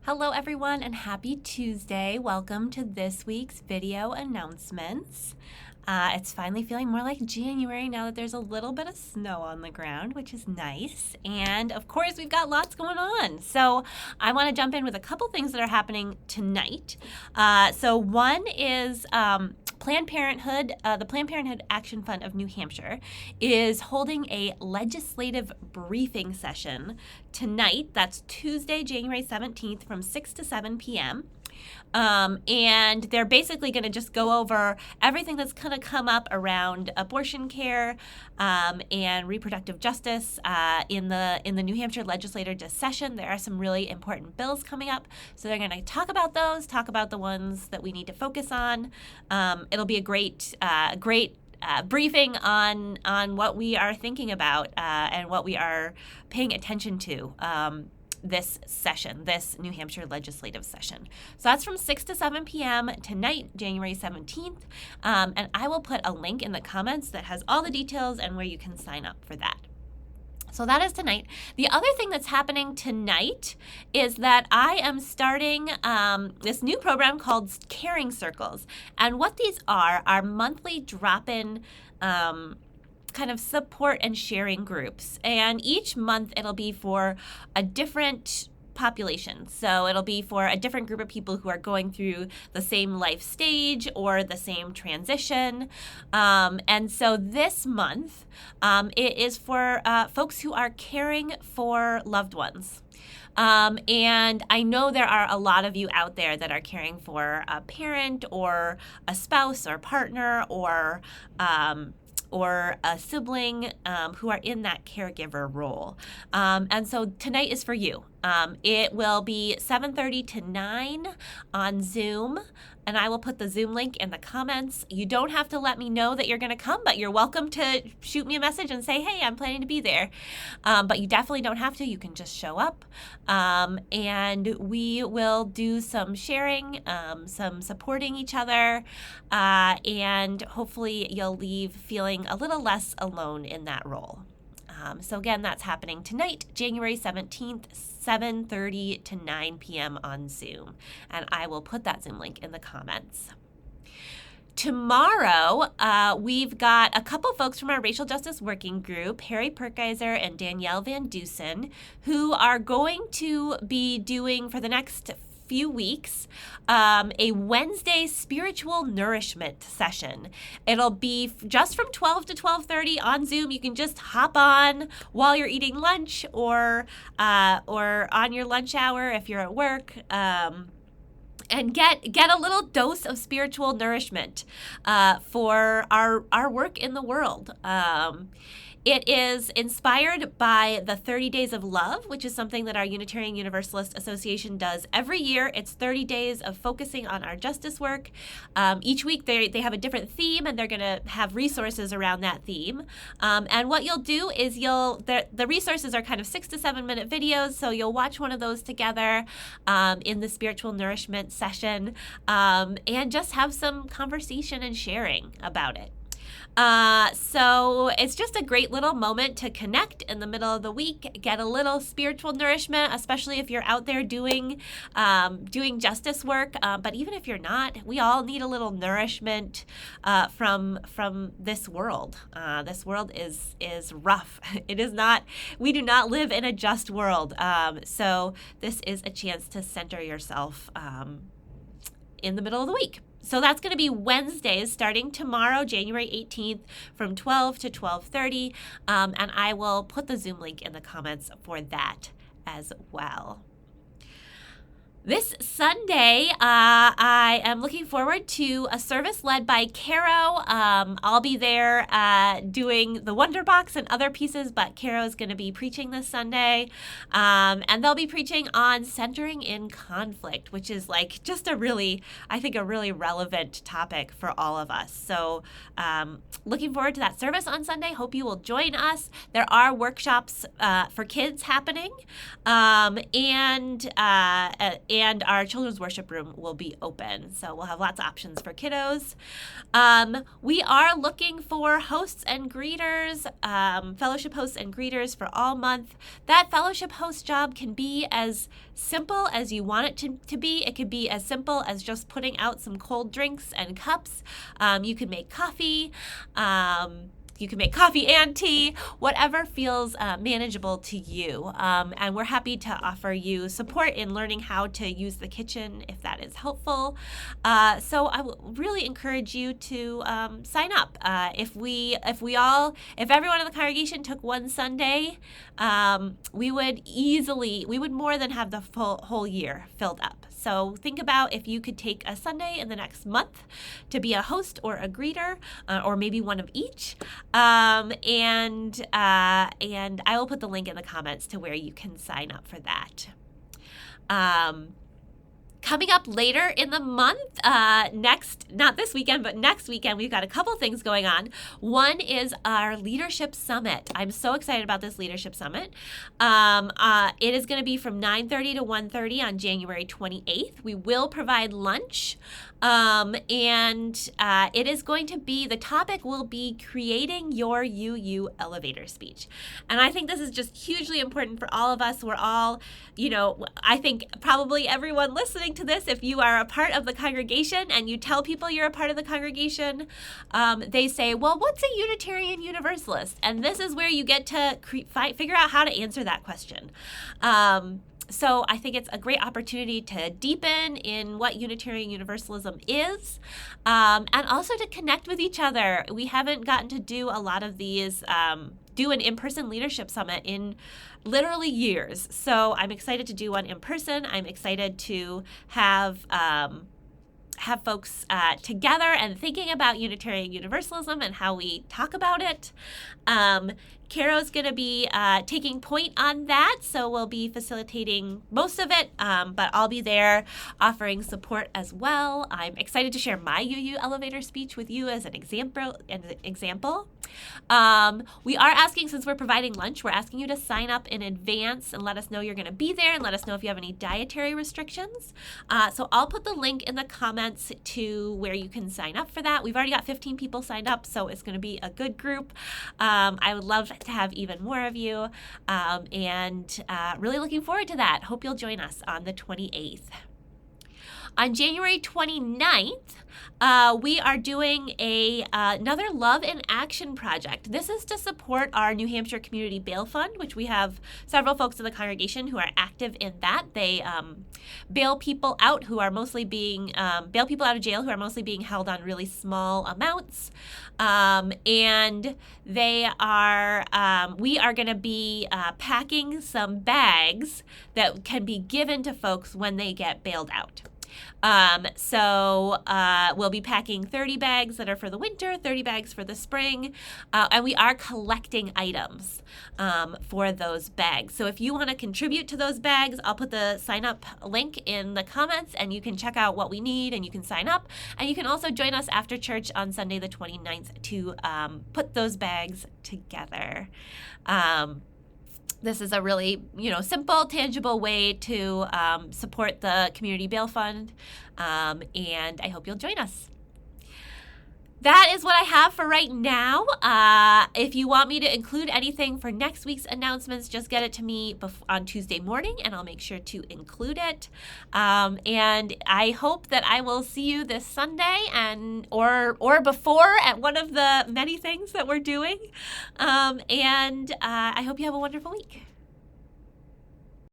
Hello everyone and happy Tuesday. Welcome to this week's video announcements. It's finally feeling more like January now that there's a little bit of snow on the ground, which is nice. And of course, we've got lots going on. So I want to jump in with a couple things that are happening tonight. So one is Planned Parenthood, the Planned Parenthood Action Fund of New Hampshire is holding a legislative briefing session tonight. That's Tuesday, January 17th from 6 to 7 p.m. And they're basically going to just go over everything that's going to come up around abortion care and reproductive justice in the New Hampshire legislative session. There are some really important bills coming up, so they're going to talk about those, talk about the ones that we need to focus on. It'll be a great briefing on what we are thinking about and what we are paying attention to. This session, this New Hampshire legislative session. So that's from 6 to 7 p.m. tonight, January 17th. And I will put a link in the comments that has all the details and where you can sign up for that. So that is tonight. The other thing that's happening tonight is that I am starting this new program called Caring Circles. And what these are monthly drop-in kind of support and sharing groups. And each month it'll be for a different population. So it'll be for a different group of people who are going through the same life stage or the same transition. And so this month it is for folks who are caring for loved ones. And I know there are a lot of you out there that are caring for a parent or a spouse or partner or a sibling who are in that caregiver role. And so tonight is for you. It will be 7:30 to 9 on Zoom, and I will put the Zoom link in the comments. You don't have to let me know that you're going to come, but you're welcome to shoot me a message and say, hey, I'm planning to be there. But you definitely don't have to. You can just show up, and we will do some sharing, some supporting each other, and hopefully you'll leave feeling a little less alone in that role. So again, that's happening tonight, January 17th, 7:30 to 9 p.m. on Zoom. And I will put that Zoom link in the comments. Tomorrow, we've got a couple folks from our Racial Justice Working Group, Harry Perkiser and Danielle Van Dusen, who are going to be doing for the next few weeks a Wednesday spiritual nourishment session. It'll be just from 12 to 12:30 on Zoom. You can just hop on while you're eating lunch or on your lunch hour if you're at work. And get a little dose of spiritual nourishment for our work in the world. It is inspired by the 30 Days of Love, which is something that our Unitarian Universalist Association does every year. It's 30 days of focusing on our justice work. Each week they have a different theme, and they're going to have resources around that theme. And what you'll do is the resources are kind of 6 to 7 minute videos, so you'll watch one of those together in the spiritual nourishment session and just have some conversation and sharing about it. So it's just a great little moment to connect in the middle of the week, get a little spiritual nourishment, especially if you're out there doing justice work. But even if you're not, we all need a little nourishment from this world. This world is rough. It is not. We do not live in a just world. So this is a chance to center yourself in the middle of the week. So that's going to be Wednesdays starting tomorrow, January 18th from 12 to 12:30. And I will put the Zoom link in the comments for that as well. This Sunday, I am looking forward to a service led by Caro. I'll be there doing the Wonder Box and other pieces, but Caro is going to be preaching this Sunday. And they'll be preaching on centering in conflict, which is like just a really relevant topic for all of us. So looking forward to that service on Sunday. Hope you will join us. There are workshops for kids happening. and our children's worship room will be open. So we'll have lots of options for kiddos. We are looking for hosts and greeters, fellowship hosts and greeters for all month. That fellowship host job can be as simple as you want it to be. It could be as simple as just putting out some cold drinks and cups. You can make coffee. You can make coffee and tea, whatever feels manageable to you. And we're happy to offer you support in learning how to use the kitchen if that is helpful. So I will really encourage you to sign up. If everyone in the congregation took one Sunday, we would more than have the whole year filled up. So think about if you could take a Sunday in the next month to be a host or a greeter, or maybe one of each. And I will put the link in the comments to where you can sign up for that. Coming up later in the month, not this weekend, but next weekend, we've got a couple things going on. One is our Leadership Summit. I'm so excited about this Leadership Summit. It is going to be from 9:30 to 1:30 on January 28th. We will provide lunch. It is going to be, the topic will be creating your UU elevator speech. And I think this is just hugely important for all of us. We're all, I think probably everyone listening to this, if you are a part of the congregation and you tell people you're a part of the congregation, they say, well, what's a Unitarian Universalist? And this is where you get to figure out how to answer that question. So I think it's a great opportunity to deepen in what Unitarian Universalism is, and also to connect with each other. We haven't gotten to do a lot of these, do an in-person leadership summit in literally years. So I'm excited to do one in person. I'm excited to have folks together and thinking about Unitarian Universalism and how we talk about it. Caro's going to be taking point on that, so we'll be facilitating most of it, but I'll be there offering support as well. I'm excited to share my UU elevator speech with you as an example. We are asking, since we're providing lunch, we're asking you to sign up in advance and let us know you're going to be there, and let us know if you have any dietary restrictions. So I'll put the link in the comments to where you can sign up for that. We've already got 15 people signed up, so it's going to be a good group. I would love to have even more of you, and really looking forward to that. Hope you'll join us on the 28th. On January 29th, we are doing another Love in Action project. This is to support our New Hampshire Community Bail Fund, which we have several folks in the congregation who are active in that. They bail people out who are mostly being, bail people out of jail who are mostly being held on really small amounts. And they are, we are going to be packing some bags that can be given to folks when they get bailed out. So we'll be packing 30 bags that are for the winter, 30 bags for the spring, and we are collecting items for those bags. So if you want to contribute to those bags, I'll put the sign up link in the comments, and you can check out what we need and you can sign up. And you can also join us after church on Sunday the 29th to put those bags together. This is a really, simple, tangible way to support the Community Bail Fund, and I hope you'll join us. That is what I have for right now. If you want me to include anything for next week's announcements, just get it to me on Tuesday morning, and I'll make sure to include it. And I hope that I will see you this Sunday or before at one of the many things that we're doing. I hope you have a wonderful week.